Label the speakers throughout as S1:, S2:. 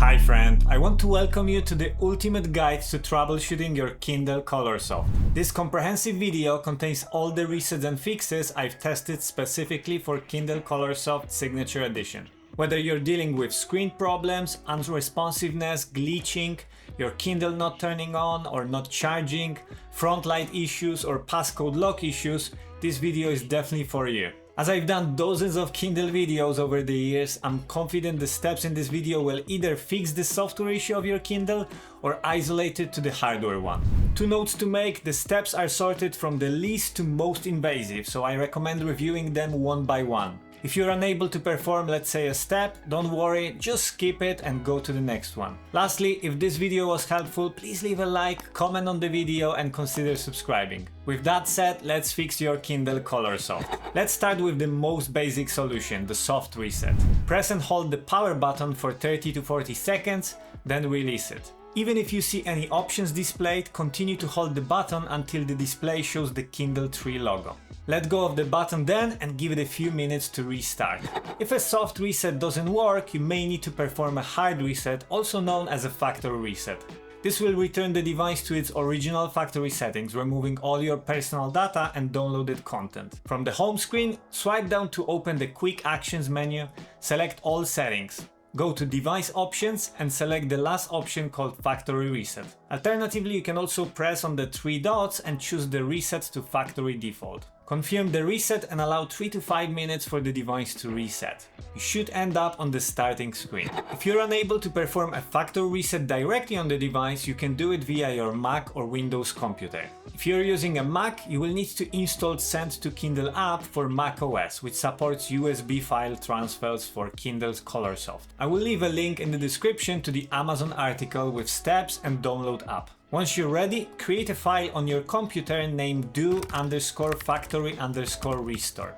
S1: Hi friend, I want to welcome you to the ultimate guide to troubleshooting your Kindle Colorsoft. This comprehensive video contains all the resets and fixes I've tested specifically for Kindle Colorsoft Signature Edition. Whether you're dealing with screen problems, unresponsiveness, glitching, your Kindle not turning on or not charging, front light issues or passcode lock issues, this video is definitely for you. As I've done dozens of Kindle videos over the years, I'm confident the steps in this video will either fix the software issue of your Kindle or isolate it to the hardware one. Two notes to make: the steps are sorted from the least to most invasive, so I recommend reviewing them one by one. If you're unable to perform, let's say, a step, don't worry, just skip it and go to the next one. Lastly, if this video was helpful, please leave a like, comment on the video and consider subscribing. With that said, let's fix your Kindle Colorsoft. Let's start with the most basic solution, the soft reset. Press and hold the power button for 30 to 40 seconds, then release it. Even if you see any options displayed, continue to hold the button until the display shows the Kindle tree logo. Let go of the button then and give it a few minutes to restart. If a soft reset doesn't work, you may need to perform a hard reset, also known as a factory reset. This will return the device to its original factory settings, removing all your personal data and downloaded content. From the home screen, swipe down to open the Quick Actions menu, select all settings. Go to Device Options and select the last option called Factory Reset. Alternatively, you can also press on the three dots and choose the Reset to Factory Default. Confirm the reset and allow 3 to 5 minutes for the device to reset. You should end up on the starting screen. If you're unable to perform a factory reset directly on the device, you can do it via your Mac or Windows computer. If you're using a Mac, you will need to install Send to Kindle app for Mac OS, which supports USB file transfers for Kindle's Colorsoft. I will leave a link in the description to the Amazon article with steps and download app. Once you're ready, create a file on your computer named do_factory_restore.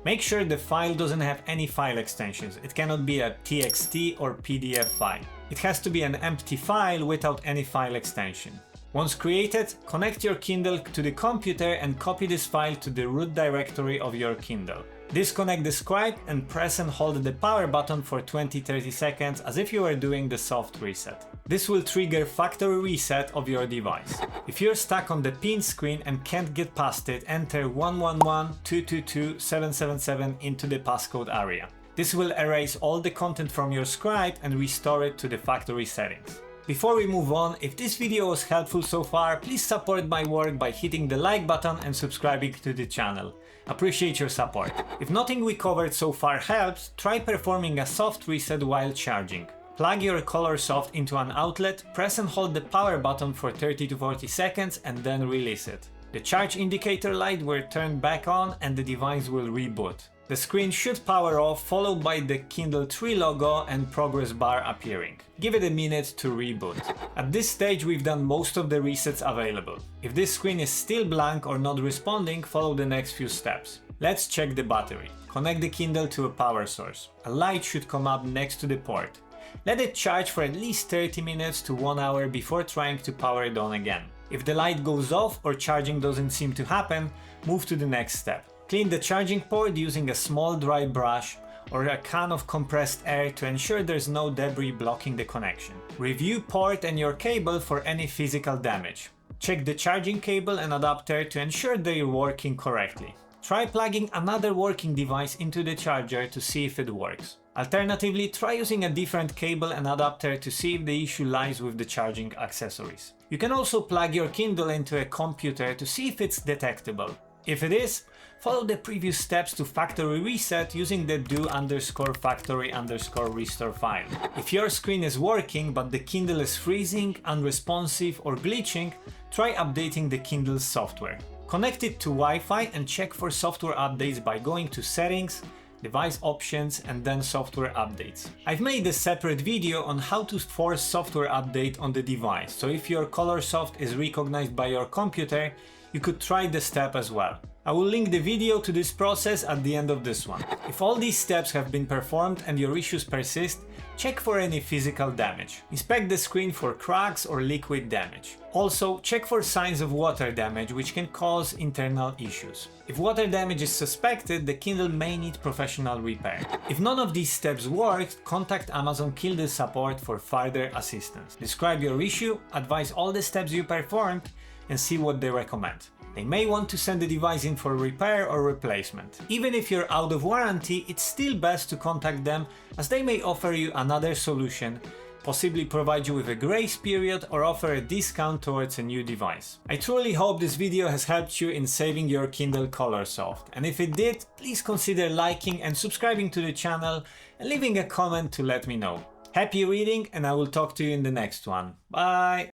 S1: Make sure the file doesn't have any file extensions. It cannot be a TXT or PDF file. It has to be an empty file without any file extension. Once created, connect your Kindle to the computer and copy this file to the root directory of your Kindle. Disconnect the scribe and press and hold the power button for 20-30 seconds as if you were doing the soft reset. This will trigger factory reset of your device. If you're stuck on the pin screen and can't get past it, enter 111-222-777 into the passcode area. This will erase all the content from your scribe and restore it to the factory settings. Before we move on, if this video was helpful so far, please support my work by hitting the like button and subscribing to the channel. Appreciate your support. If nothing we covered so far helps, try performing a soft reset while charging. Plug your Colorsoft into an outlet, press and hold the power button for 30 to 40 seconds and then release it. The charge indicator light will turn back on and the device will reboot. The screen should power off, followed by the Kindle tree logo and progress bar appearing. Give it a minute to reboot. At this stage, we've done most of the resets available. If this screen is still blank or not responding, follow the next few steps. Let's check the battery. Connect the Kindle to a power source. A light should come up next to the port. Let it charge for at least 30 minutes to 1 hour before trying to power it on again. If the light goes off or charging doesn't seem to happen, move to the next step. Clean the charging port using a small dry brush or a can of compressed air to ensure there's no debris blocking the connection. Review port and your cable for any physical damage. Check the charging cable and adapter to ensure they're working correctly. Try plugging another working device into the charger to see if it works. Alternatively, try using a different cable and adapter to see if the issue lies with the charging accessories. You can also plug your Kindle into a computer to see if it's detectable. If it is, follow the previous steps to factory reset using the do_factory_restore file. If your screen is working but the Kindle is freezing, unresponsive or glitching, try updating the Kindle's software. Connect it to Wi-Fi and check for software updates by going to Settings, Device Options and then Software Updates. I've made a separate video on how to force software update on the device, so if your Colorsoft is recognized by your computer, you could try the step as well. I will link the video to this process at the end of this one. If all these steps have been performed and your issues persist, check for any physical damage. Inspect the screen for cracks or liquid damage. Also, check for signs of water damage, which can cause internal issues. If water damage is suspected, the Kindle may need professional repair. If none of these steps worked, contact Amazon Kindle support for further assistance. Describe your issue, advise all the steps you performed, and see what they recommend. They may want to send the device in for repair or replacement. Even if you're out of warranty, it's still best to contact them, as they may offer you another solution, possibly provide you with a grace period or offer a discount towards a new device. I truly hope this video has helped you in saving your Kindle Colorsoft, and if it did, please consider liking and subscribing to the channel and leaving a comment to let me know. Happy reading, and I will talk to you in the next one. Bye!